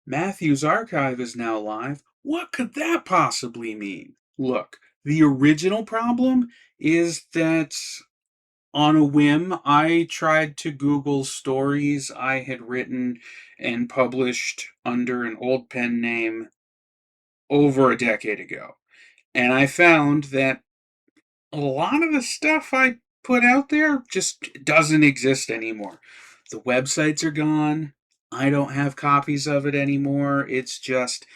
Matthew's archive is now live. What could that possibly mean? Look, the original problem is that on a whim, I tried to Google stories I had written and published under an old pen name over a decade ago. And I found that a lot of the stuff I put out there just doesn't exist anymore. The websites are gone. I don't have copies of it anymore. It's just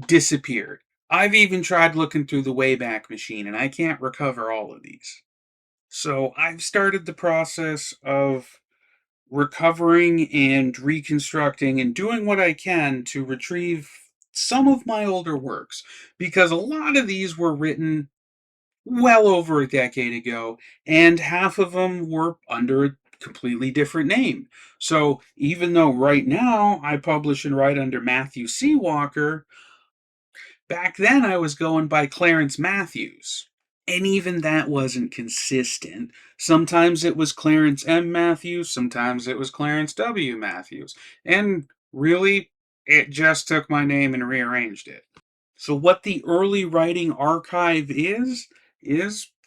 disappeared. I've even tried looking through the Wayback Machine and I can't recover all of these. So I've started the process of recovering and reconstructing and doing what I can to retrieve some of my older works because a lot of these were written well over a decade ago, and half of them were under a completely different name. So even though right now I publish and write under Matthew C. Walker, back then I was going by Clarence Matthews. And even that wasn't consistent. Sometimes it was Clarence M. Matthews, sometimes it was Clarence W. Matthews. And really, it just took my name and rearranged it. So, what the early writing archive is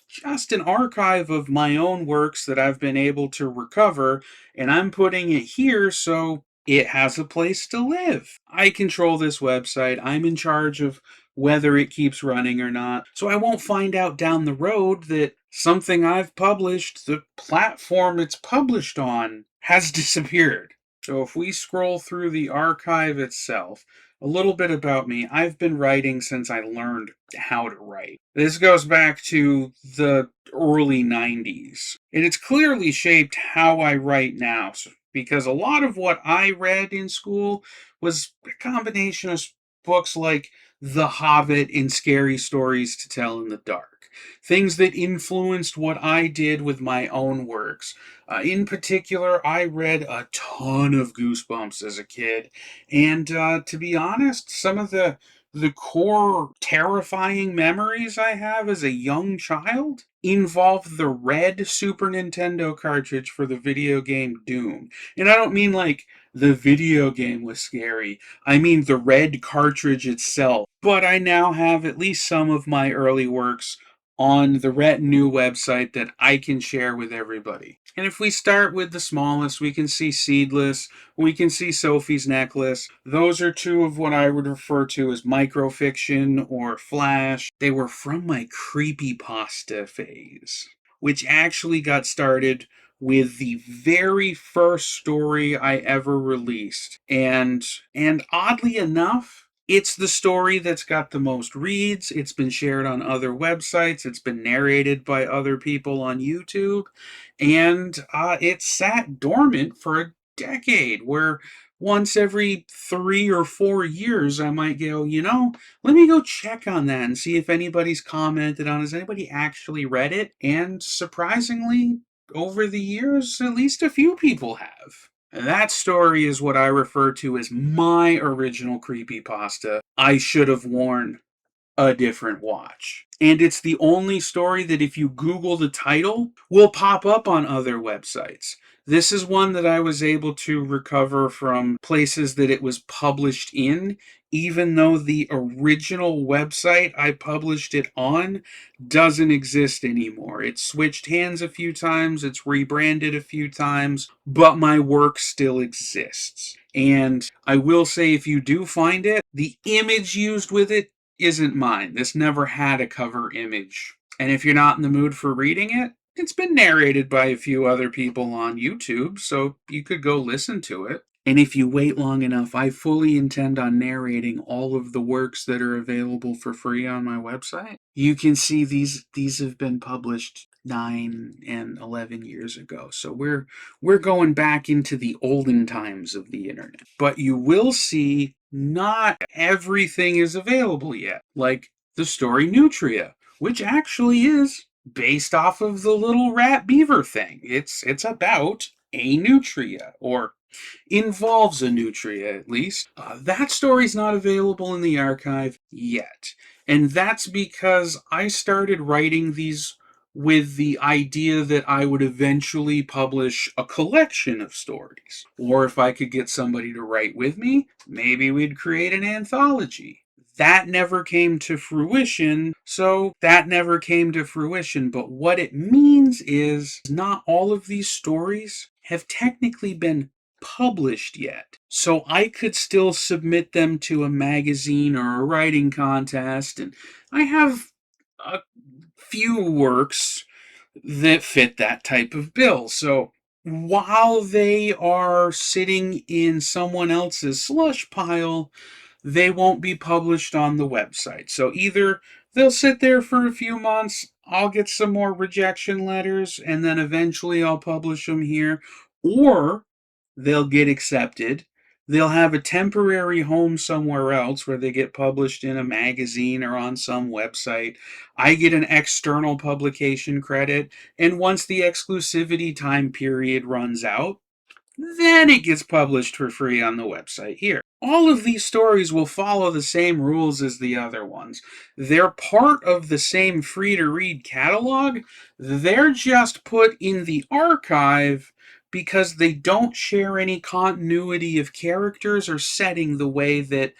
just an archive of my own works that I've been able to recover, and I'm putting it here so it has a place to live. I control this website, I'm in charge of whether it keeps running or not, so I won't find out down the road that something I've published, the platform it's published on, has disappeared. So, if we scroll through the archive itself, a little bit about me. I've been writing since I learned how to write. This goes back to the early 90s. And it's clearly shaped how I write now because a lot of what I read in school was a combination of books like The Hobbit and Scary Stories to Tell in the Dark. Things that influenced what I did with my own works. In particular, I read a ton of Goosebumps as a kid, and to be honest, some of the core terrifying memories I have as a young child involve the red Super Nintendo cartridge for the video game Doom. And I don't mean like the video game was scary. I mean the red cartridge itself. But I now have at least some of my early works on the Retinue website that I can share with everybody. And if we start with the smallest, we can see Seedless, we can see Sophie's Necklace. Those are two of what I would refer to as microfiction or flash. They were from my creepypasta phase, which actually got started with the very first story I ever released. And oddly enough, it's the story that's got the most reads. It's been shared on other websites. It's been narrated by other people on YouTube. And it sat dormant for a decade where once every 3 or 4 years I might go, let me go check on that and see if anybody's commented on it. Has anybody actually read it? And surprisingly, over the years, at least a few people have. That story is what I refer to as my original creepypasta. I should have worn a different watch. And it's the only story that if you Google the title will pop up on other websites. This is one that I was able to recover from places that it was published in, even though the original website I published it on doesn't exist anymore. It's switched hands a few times, it's rebranded a few times, but my work still exists. And I will say, if you do find it, the image used with it isn't mine. This never had a cover image. And if you're not in the mood for reading it, it's been narrated by a few other people on YouTube, so you could go listen to it. And if you wait long enough, I fully intend on narrating all of the works that are available for free on my website. You can see these have been published 9 and 11 years ago. So we're going back into the olden times of the internet. But you will see not everything is available yet. Like the story Nutria, which actually is based off of the little rat beaver thing. It's about a nutria, or involves a nutria at least. That story's not available in the archive yet. And that's because I started writing these with the idea that I would eventually publish a collection of stories. Or if I could get somebody to write with me, maybe we'd create an anthology. That never came to fruition, so that never came to fruition. But what it means is not all of these stories have technically been published yet. So I could still submit them to a magazine or a writing contest, and I have a few works that fit that type of bill. So while they are sitting in someone else's slush pile, they won't be published on the website. So either they'll sit there for a few months, I'll get some more rejection letters, and then eventually I'll publish them here, or they'll get accepted. They'll have a temporary home somewhere else where they get published in a magazine or on some website. I get an external publication credit, and once the exclusivity time period runs out, then it gets published for free on the website here. All of these stories will follow the same rules as the other ones. They're part of the same free to read catalog. They're just put in the archive because they don't share any continuity of characters or setting the way that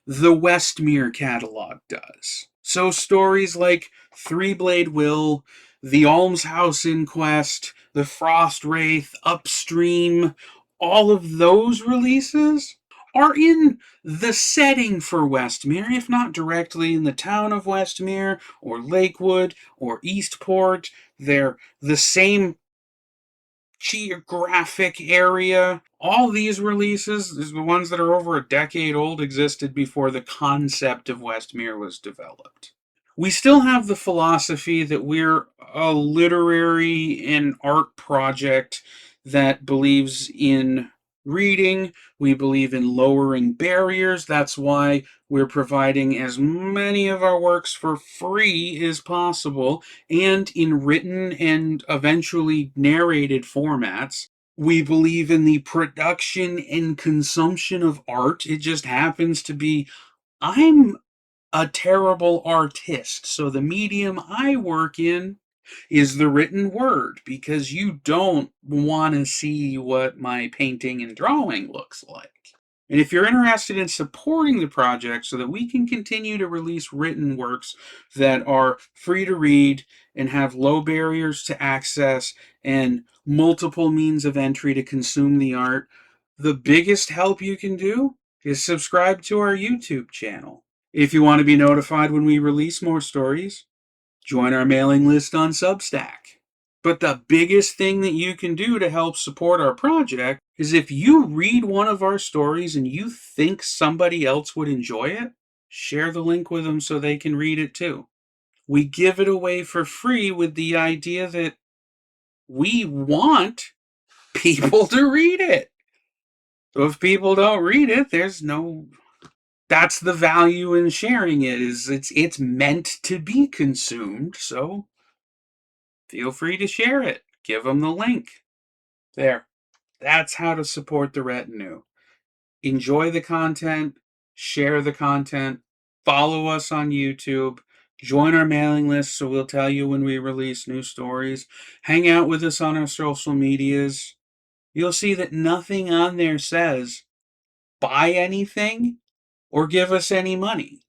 the Westmere catalog does. So stories like Three Blade Will, The Almshouse Inquest, The Frost Wraith, Upstream, all of those releases are in the setting for Westmere, if not directly in the town of Westmere or Lakewood or Eastport. They're the same geographic area. All these releases, the ones that are over a decade old, existed before the concept of Westmere was developed. We still have the philosophy that we're a literary and art project that believes in reading. We believe in lowering barriers. That's why we're providing as many of our works for free as possible and in written and eventually narrated formats. We believe in the production and consumption of art. It just happens to be, I'm a terrible artist. So the medium I work in is the written word because you don't want to see what my painting and drawing looks like. And if you're interested in supporting the project so that we can continue to release written works that are free to read and have low barriers to access and multiple means of entry to consume the art, the biggest help you can do is subscribe to our YouTube channel. If you want to be notified when we release more stories, join our mailing list on Substack. But the biggest thing that you can do to help support our project is if you read one of our stories and you think somebody else would enjoy it, share the link with them so they can read it too. We give it away for free with the idea that we want people to read it. So if people don't read it, there's no, that's the value in sharing it, is it's meant to be consumed. So feel free to share it. Give them the link. There. That's how to support the retinue. Enjoy the content, share the content, follow us on YouTube, join our mailing list so we'll tell you when we release new stories, hang out with us on our social medias. You'll see that nothing on there says buy anything or give us any money.